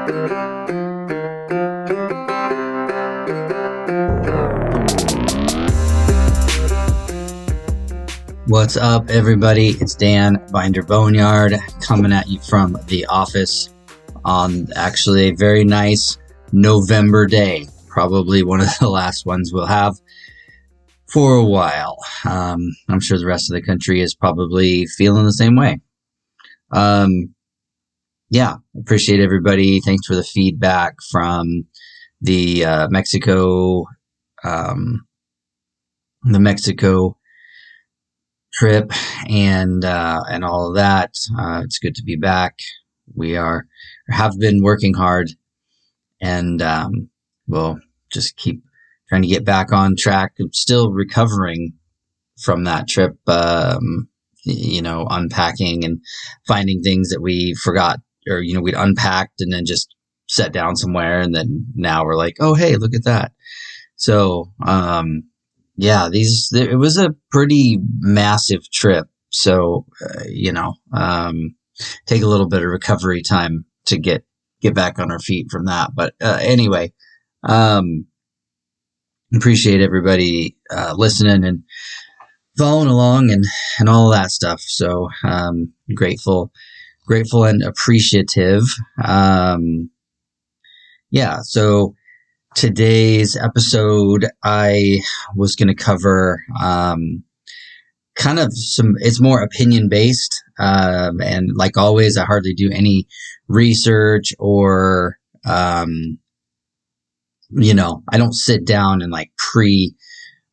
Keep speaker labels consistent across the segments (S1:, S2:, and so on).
S1: What's up, everybody? It's Dan, Binder Boneyard, coming at you from the office on actually a very nice November day. Probably one of the last ones we'll have for a while. I'm sure the rest of the country is probably feeling the same way. Appreciate everybody. Thanks for the feedback from the Mexico trip and all of that. It's good to be back. We have been working hard, and we'll just keep trying to get back on track. I'm still recovering from that trip, unpacking and finding things that we forgot, or we'd unpacked and then just set down somewhere, and then now we're like, oh hey, look at that. So it was a pretty massive trip. So, take a little bit of recovery time to get back on our feet from that. But, anyway, appreciate everybody, listening and following along and all that stuff. So, grateful and appreciative. So today's episode, I was going to cover it's more opinion based. And like always, I hardly do any research or, I don't sit down and like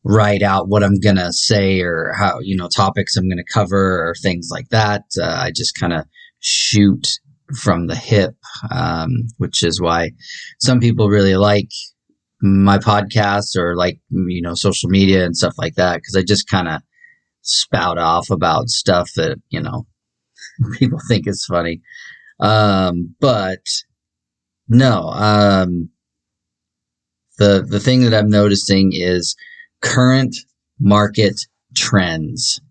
S1: write out what I'm going to say or how, topics I'm going to cover or things like that. I just kind of shoot from the hip, which is why some people really like my podcasts or like, social media and stuff like that. Cause I just kind of spout off about stuff that, people think is funny. But no, the thing that I'm noticing is current market trends.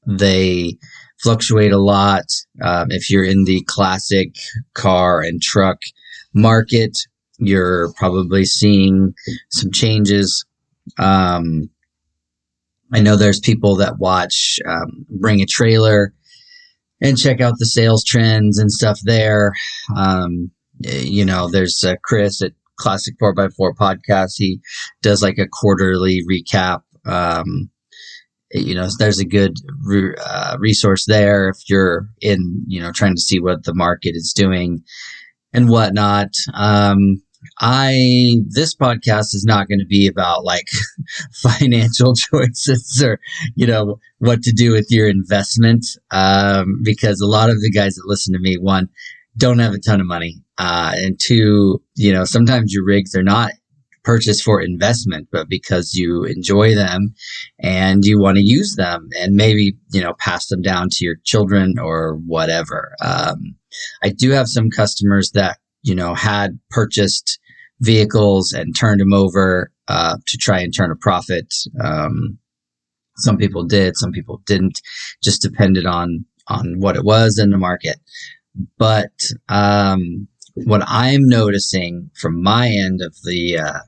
S1: They fluctuate a lot. If you're in the classic car and truck market, you're probably seeing some changes. I know there's people that watch Bring a Trailer and check out the sales trends and stuff there. There's Chris at Classic 4x4 Podcast. He does like a quarterly recap. There's a good resource there if you're in, trying to see what the market is doing and whatnot. This podcast is not going to be about like financial choices or, what to do with your investment. Because a lot of the guys that listen to me, one, don't have a ton of money. And two, sometimes your rigs are not purchased for investment, but because you enjoy them and you want to use them and maybe, pass them down to your children or whatever. I do have some customers that, had purchased vehicles and turned them over to try and turn a profit. Some people did, some people didn't, just depended on what it was in the market. But what I'm noticing from my end of the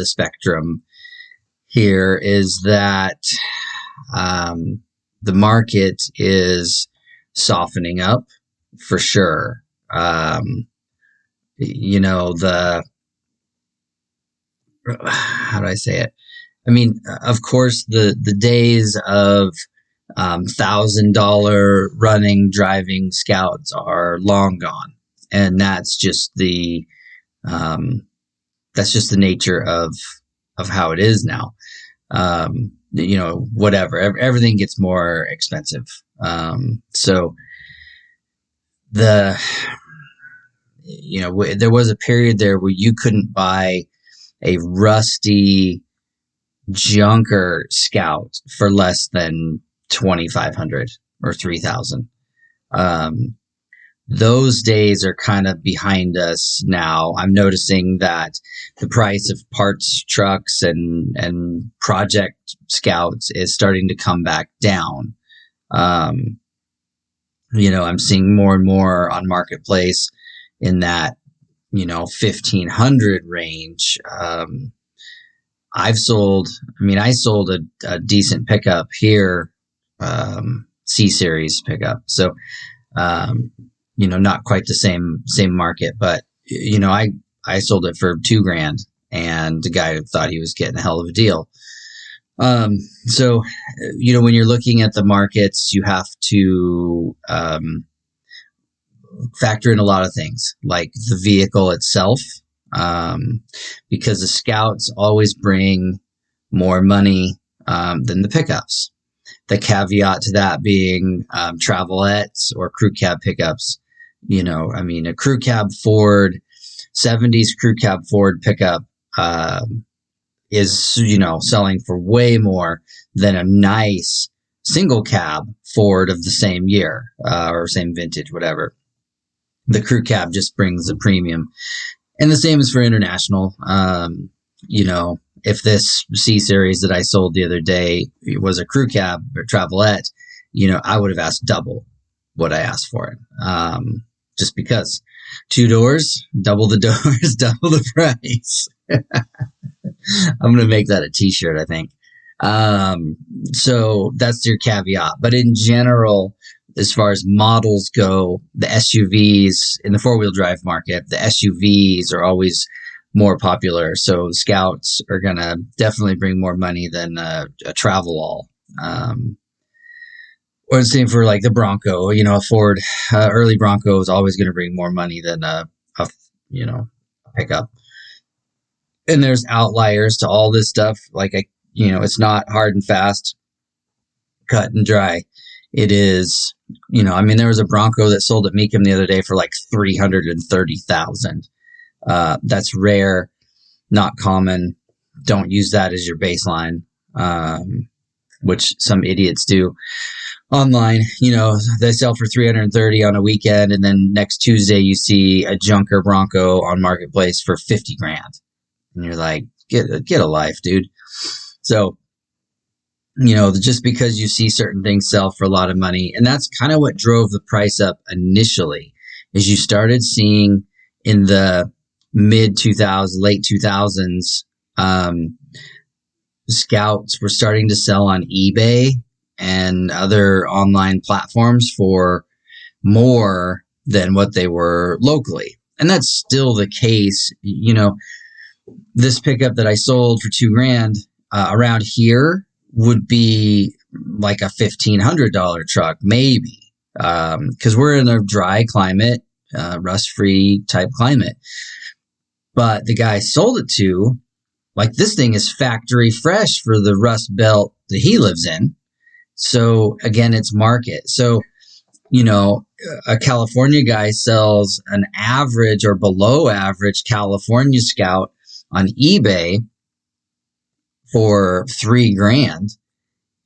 S1: spectrum here is that the market is softening up for sure. How do I say it? I mean, of course, the days of $1,000 running, driving Scouts are long gone, and that's just the nature of how it is now. Whatever, everything gets more expensive. So there was a period there where you couldn't buy a rusty junker Scout for less than $2,500 or $3,000. Those days are kind of behind us now. I'm noticing that the price of parts trucks and project Scouts is starting to come back down. I'm seeing more and more on marketplace in that, 1,500 range. I sold a decent pickup here, C-Series pickup. So, not quite the same market, but, I sold it for $2,000 and the guy thought he was getting a hell of a deal. So, when you're looking at the markets, you have to, factor in a lot of things like the vehicle itself, because the scouts always bring more money than the pickups. The caveat to that being travelettes or crew cab pickups. A crew cab Ford, 70s crew cab Ford pickup is, selling for way more than a nice single cab Ford of the same year or same vintage, whatever. The crew cab just brings a premium. And the same is for international. If this C-Series that I sold the other day was a crew cab or travelette, I would have asked double what I asked for it. Just because 2 doors, double the doors, double the price. I'm going to make that a t-shirt, I think. So that's your caveat. But in general, as far as models go, the SUVs in the 4-wheel drive market, the SUVs are always more popular. So Scouts are going to definitely bring more money than a Travelall. Or the same for like the Bronco, a Ford early Bronco is always going to bring more money than a pickup. And there's outliers to all this stuff. Like, it's not hard and fast, cut and dry. It is, there was a Bronco that sold at Meekum the other day for like $330,000. That's rare, not common. Don't use that as your baseline, which some idiots do online. They sell for 330 on a weekend, and then next Tuesday you see a junker Bronco on marketplace for $50,000, and you're like, get a life, dude. So, just because you see certain things sell for a lot of money, and that's kind of what drove the price up initially, is you started seeing in the mid 2000s, late 2000s, Scouts were starting to sell on eBay and other online platforms for more than what they were locally. And that's still the case. This pickup that I sold for $2,000 around here would be like a $1,500 truck, maybe, because we're in a dry climate, rust-free type climate. But the guy I sold it to, like, this thing is factory fresh for the Rust Belt that he lives in. So again, it's market. So, a California guy sells an average or below average California Scout on eBay for $3,000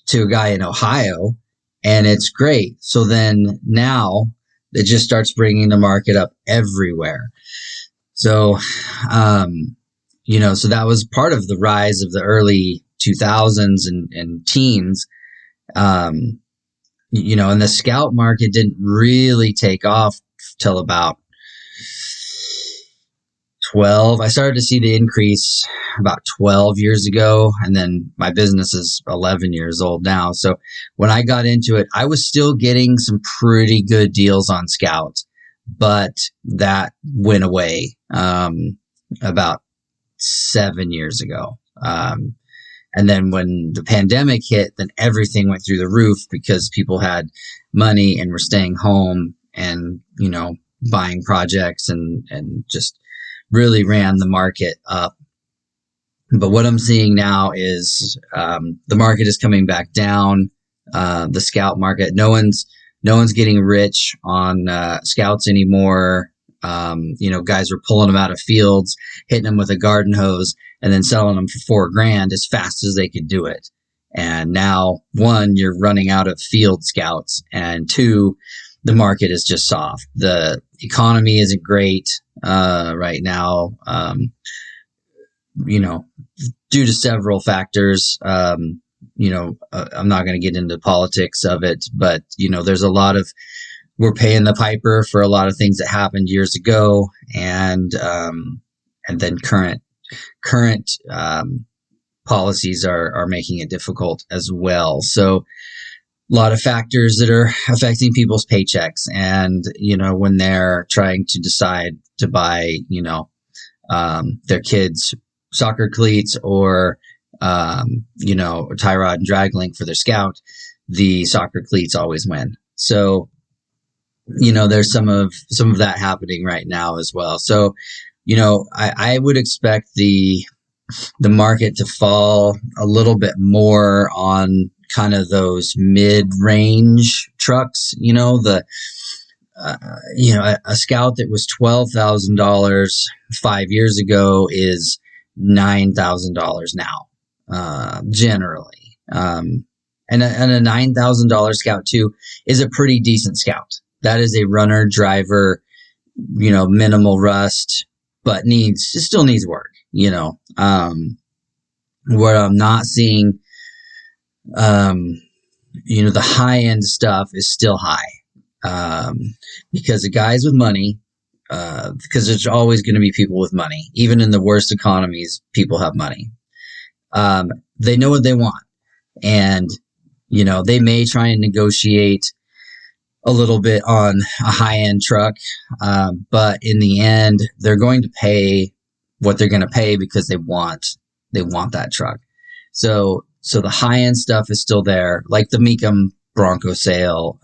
S1: to a guy in Ohio, and it's great. So then now it just starts bringing the market up everywhere. So, so that was part of the rise of the early 2000s and teens. And the Scout market didn't really take off till about 12. I started to see the increase about 12 years ago, and then my business is 11 years old now. So when I got into it, I was still getting some pretty good deals on Scouts, but that went away about 7 years ago. And then when the pandemic hit, then everything went through the roof because people had money and were staying home and, buying projects and just really ran the market up. But what I'm seeing now is the market is coming back down. The Scout market, no one's getting rich on Scouts anymore. Guys were pulling them out of fields, hitting them with a garden hose, and then selling them for $4,000 as fast as they could do it. And now, one, you're running out of field Scouts, and two, the market is just soft. The economy isn't great right now, due to several factors. I'm not going to get into politics of it, but, there's a lot of we're paying the piper for a lot of things that happened years ago, and then current policies are making it difficult as well. So a lot of factors that are affecting people's paychecks, and when they're trying to decide to buy their kids soccer cleats or tie rod and drag link for their Scout, the soccer cleats always win. So there's some of that happening right now as well. So I would expect the market to fall a little bit more on kind of those mid-range trucks. A Scout that was $12,000 5 years ago is $9,000 now, generally. And a $9,000 Scout 2 is a pretty decent Scout. That is a runner, driver, minimal rust, but it still needs work. What I'm not seeing, the high end stuff is still high, because the guys with money, because there's always going to be people with money, even in the worst economies, people have money. They know what they want, and they may try and negotiate a little bit on a high end truck, but in the end, they're going to pay what they're going to pay because they want that truck. So the high end stuff is still there, like the Mecum Bronco sale,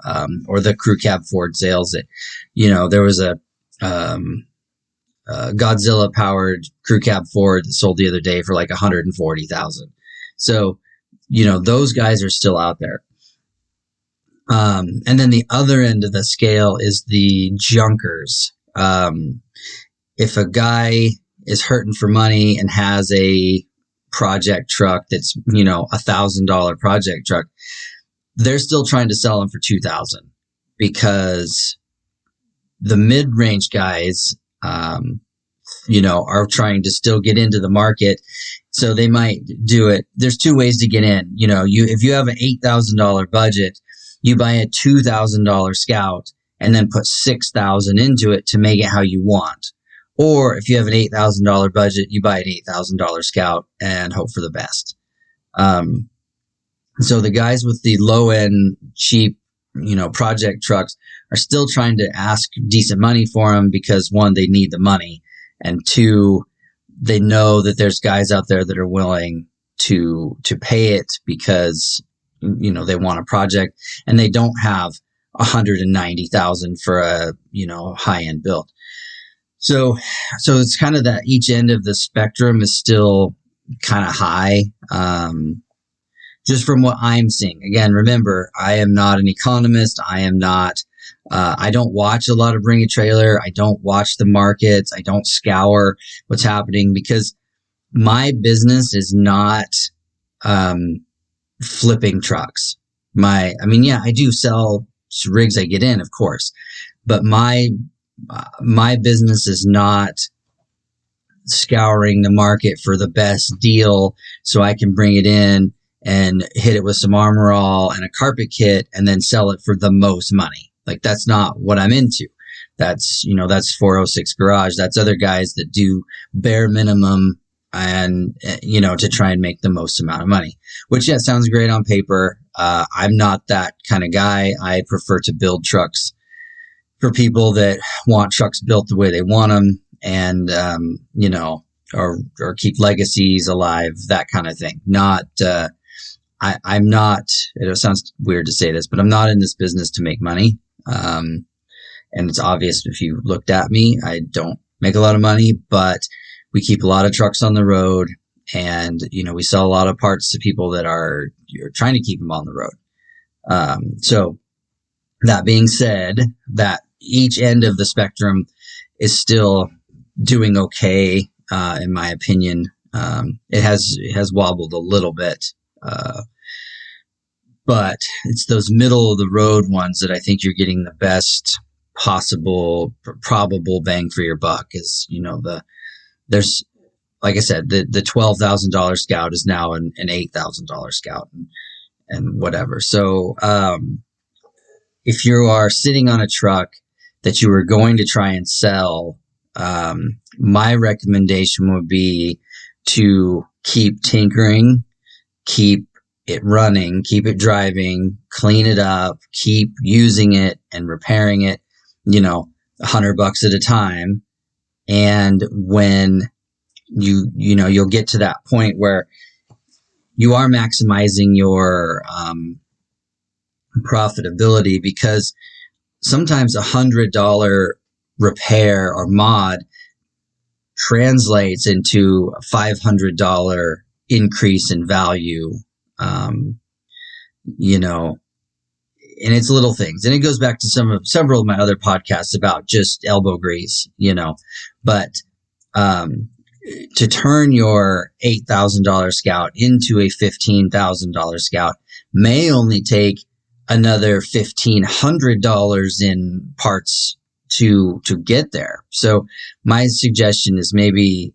S1: or the crew cab Ford sales that, there was a Godzilla powered crew cab Ford that sold the other day for like $140,000. So, those guys are still out there. And then the other end of the scale is the junkers. If a guy is hurting for money and has a project truck that's, $1,000 project truck, they're still trying to sell them for $2,000, because the mid-range guys, are trying to still get into the market. So they might do it. There's two ways to get in. If you have an $8,000 budget, you buy a $2,000 Scout and then put $6,000 into it to make it how you want. Or if you have an $8,000 budget, you buy an $8,000 Scout and hope for the best. So the guys with the low end, cheap, project trucks are still trying to ask decent money for them because, one, they need the money, and two, they know that there's guys out there that are willing to pay it because, they want a project and they don't have $190,000 for a, high end build. So it's kind of that each end of the spectrum is still kind of high. Just from what I'm seeing. Again, remember, I am not an economist. I am not, I don't watch a lot of Bring a Trailer. I don't watch the markets. I don't scour what's happening, because my business is not, flipping trucks. I do sell rigs I get in, of course, but my business is not scouring the market for the best deal so I can bring it in and hit it with some Armor All and a carpet kit and then sell it for the most money. Like, that's not what I'm into. That's 406 Garage. That's other guys that do bare minimum and, to try and make the most amount of money, which, yeah, sounds great on paper. I'm not that kind of guy. I prefer to build trucks for people that want trucks built the way they want them, and, or keep legacies alive, that kind of thing. I'm not, it sounds weird to say this, but I'm not in this business to make money. And it's obvious if you looked at me, I don't make a lot of money, but we keep a lot of trucks on the road, and, we sell a lot of parts to people that you're trying to keep them on the road. So that being said, that each end of the spectrum is still doing okay, in my opinion. It has wobbled a little bit, but it's those middle of the road ones that I think you're getting the best possible probable bang for your buck. Is there's, like I said, the $12,000 Scout is now an $8,000 Scout, and whatever. So if you are sitting on a truck that you were going to try and sell, my recommendation would be to keep tinkering, keep it running, keep it driving, clean it up, keep using it and repairing it, $100 at a time. And when you'll get to that point where you are maximizing your profitability, because sometimes $100 repair or mod translates into a $500 increase in value, and it's little things. And it goes back to several of my other podcasts about just elbow grease, but to turn your $8,000 Scout into a $15,000 Scout may only take another $1,500 in parts to get there. So my suggestion is maybe,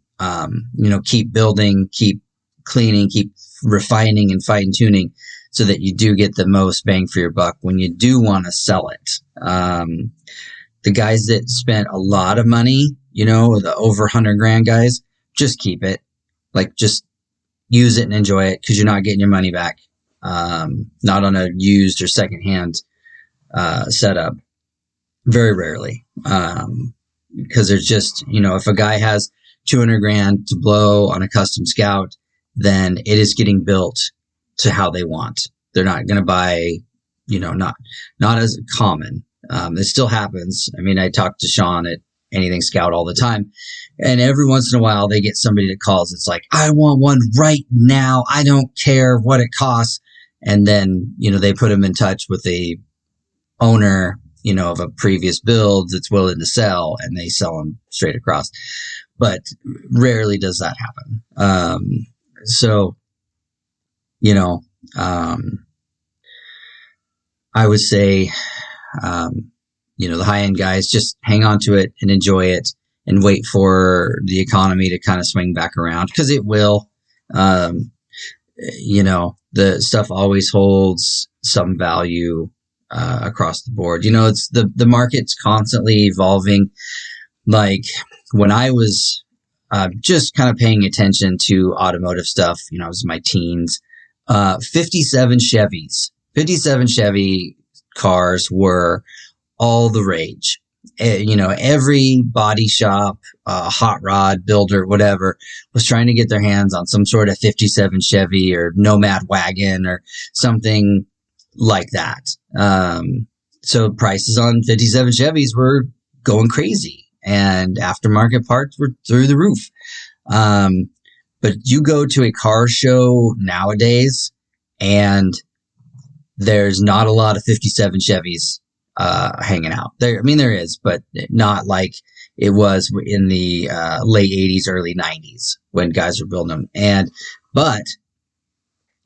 S1: keep building, keep cleaning, keep refining and fine tuning so that you do get the most bang for your buck when you do want to sell it. The guys that spent a lot of money, the over 100 grand guys, just keep it. Like, just use it and enjoy it, because you're not getting your money back. Not on a used or secondhand setup. Very rarely. Because there's just, if a guy has 200 grand to blow on a custom Scout, then it is getting built to how they want. They're not going to buy, not as common. It still happens. I mean, I talk to Sean at Anything Scout all the time, and every once in a while they get somebody that calls. It's like, I want one right now. I don't care what it costs. And then, they put them in touch with a owner, of a previous build that's willing to sell, and they sell them straight across. But rarely does that happen. I would say, the high-end guys, just hang on to it and enjoy it and wait for the economy to kind of swing back around, because it will. The stuff always holds some value across the board. It's the market's constantly evolving. Like, when I was just kind of paying attention to automotive stuff, I was in my teens, 57 Chevy cars were all the rage. Every body shop, hot rod builder, whatever, was trying to get their hands on some sort of 57 Chevy or Nomad wagon or something like that. So prices on 57 Chevys were going crazy, and aftermarket parts were through the roof. But you go to a car show nowadays, and there's not a lot of 57 Chevys hanging out there. I mean, there is, but not like it was in the late 80s, early 90s when guys were building them. But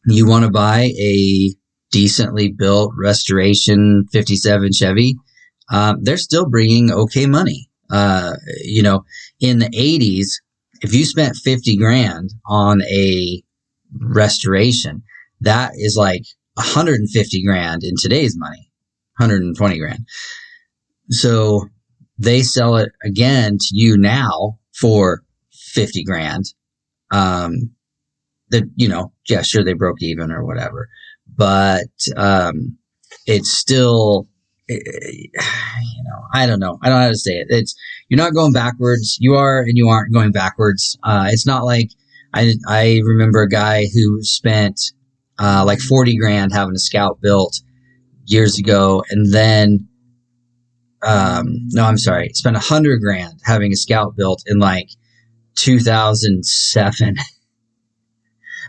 S1: you want to buy a decently built restoration 57 Chevy, they're still bringing okay money. In the 80s, if you spent 50 grand on a restoration, that is like 150 grand in today's money, 120 grand. So they sell it again to you now for 50 grand. Sure, they broke even or whatever, but it's still, I don't know. I don't know how to say it. You're not going backwards. You are, and you aren't going backwards. It's not like I remember a guy who spent like 40 grand having a Scout built years ago, and then spent 100 grand having a Scout built in like 2007.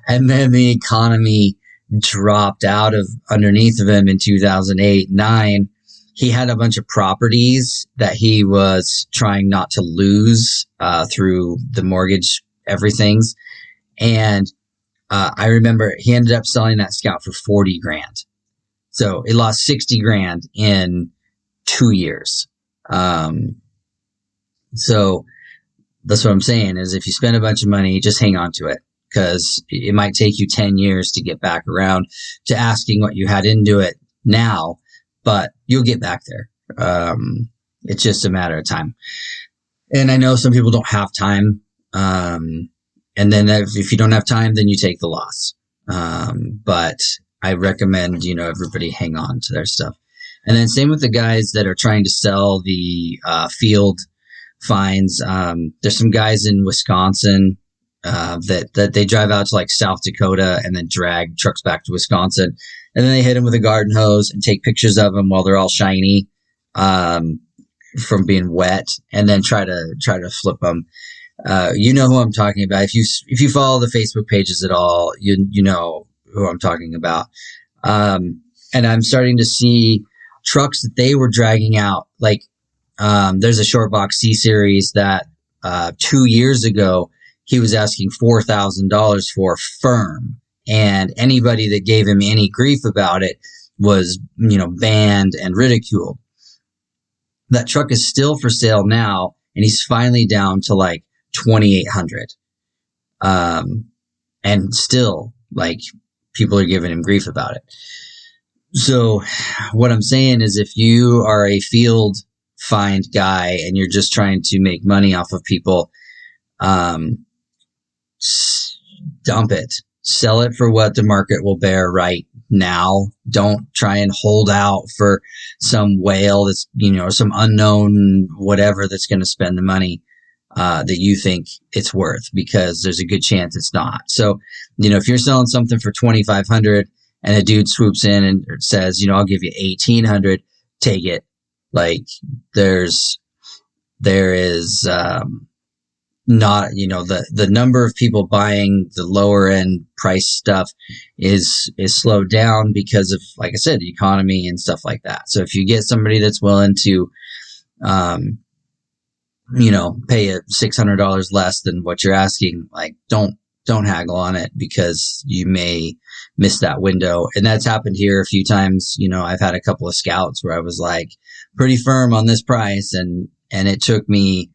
S1: And then the economy dropped out of underneath of him in 2008, 9. He had a bunch of properties that he was trying not to lose through the mortgage, everything's. And I remember he ended up selling that Scout for 40 grand. So it lost 60 grand in 2 years. So that's what I'm saying is, if you spend a bunch of money, just hang on to it, because it might take you 10 years to get back around to asking what you had into it now. but you'll get back there. It's just a matter of time. And I know some people don't have time. And then if you don't have time, then you take the loss. But I recommend, everybody hang on to their stuff. And then same with the guys that are trying to sell the field finds. There's some guys in Wisconsin that they drive out to like South Dakota and then drag trucks back to Wisconsin. And then they hit them with a garden hose and take pictures of them while they're all shiny from being wet, and then try to flip them. You know who I'm talking about. If you follow the Facebook pages at all, you know who I'm talking about. And I'm starting to see trucks that they were dragging out. Like there's a short box C series that 2 years ago he was asking $4,000 for firm, and anybody that gave him any grief about it was banned and ridiculed. That truck is still for sale now, and he's finally down to like 2,800. And still, like, people are giving him grief about it. So what I'm saying is, if you are a field find guy and you're just trying to make money off of people, dump it. Sell it for what the market will bear right now. Don't try and hold out for some whale that's, some unknown whatever that's going to spend the money that you think it's worth, because there's a good chance it's not. So, if you're selling something for 2,500 and a dude swoops in and says, I'll give you 1,800, take it. Like there is not, the number of people buying the lower end price stuff is slowed down because of, like I said, the economy and stuff like that. So if you get somebody that's willing to, pay $600 less than what you're asking, like don't haggle on it, because you may miss that window. And that's happened here a few times. I've had a couple of scouts where I was like pretty firm on this price, and it took me,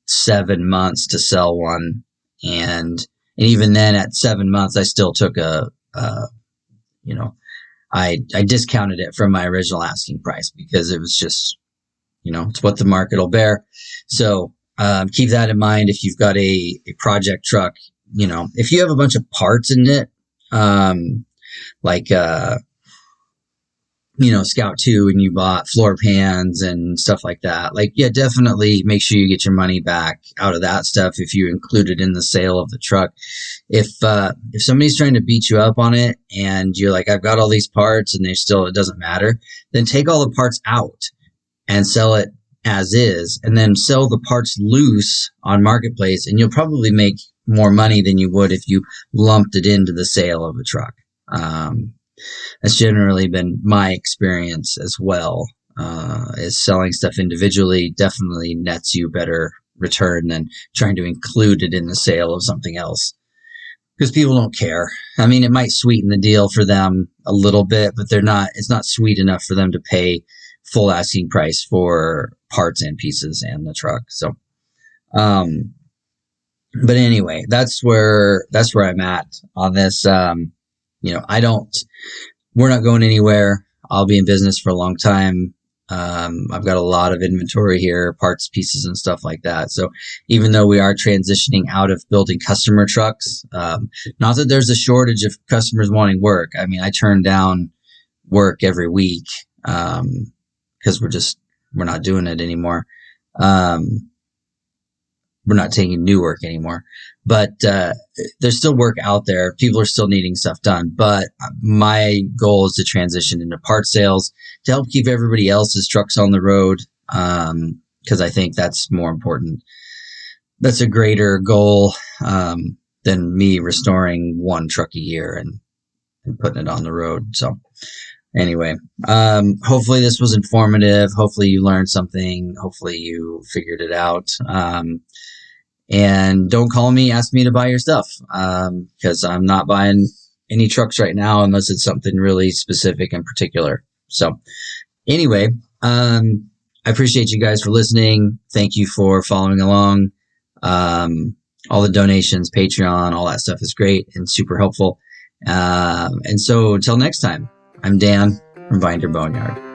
S1: 7 months to sell one. And even then at 7 months, I still took I discounted it from my original asking price, because it was just, it's what the market will bear. So, keep that in mind. If you've got a project truck, if you have a bunch of parts in it, like, Scout 2, and you bought floor pans and stuff like that, like, yeah, definitely make sure you get your money back out of that stuff if you include it in the sale of the truck. If somebody's trying to beat you up on it and you're like, I've got all these parts and it doesn't matter, then take all the parts out and sell it as is, and then sell the parts loose on Marketplace, and you'll probably make more money than you would if you lumped it into the sale of a truck. That's generally been my experience as well, is selling stuff individually definitely nets you better return than trying to include it in the sale of something else, because people don't care. I mean, it might sweeten the deal for them a little bit, but it's not sweet enough for them to pay full asking price for parts and pieces and the truck. So, but anyway, that's where I'm at on this. We're not going anywhere. I'll be in business for a long time. I've got a lot of inventory here, parts, pieces, and stuff like that. So even though we are transitioning out of building customer trucks, not that there's a shortage of customers wanting work. I mean, I turn down work every week, because we're not doing it anymore. We're not taking new work anymore, but there's still work out there. People are still needing stuff done, but my goal is to transition into part sales to help keep everybody else's trucks on the road, because I think that's more important. That's a greater goal than me restoring one truck a year and putting it on the road. So anyway, hopefully this was informative. Hopefully you learned something. Hopefully you figured it out. And don't call me, ask me to buy your stuff, because I'm not buying any trucks right now unless it's something really specific and particular. So anyway, I appreciate you guys for listening. Thank you for following along. All the donations, Patreon, all that stuff is great and super helpful. And so until next time, I'm Dan. from Binder Boneyard.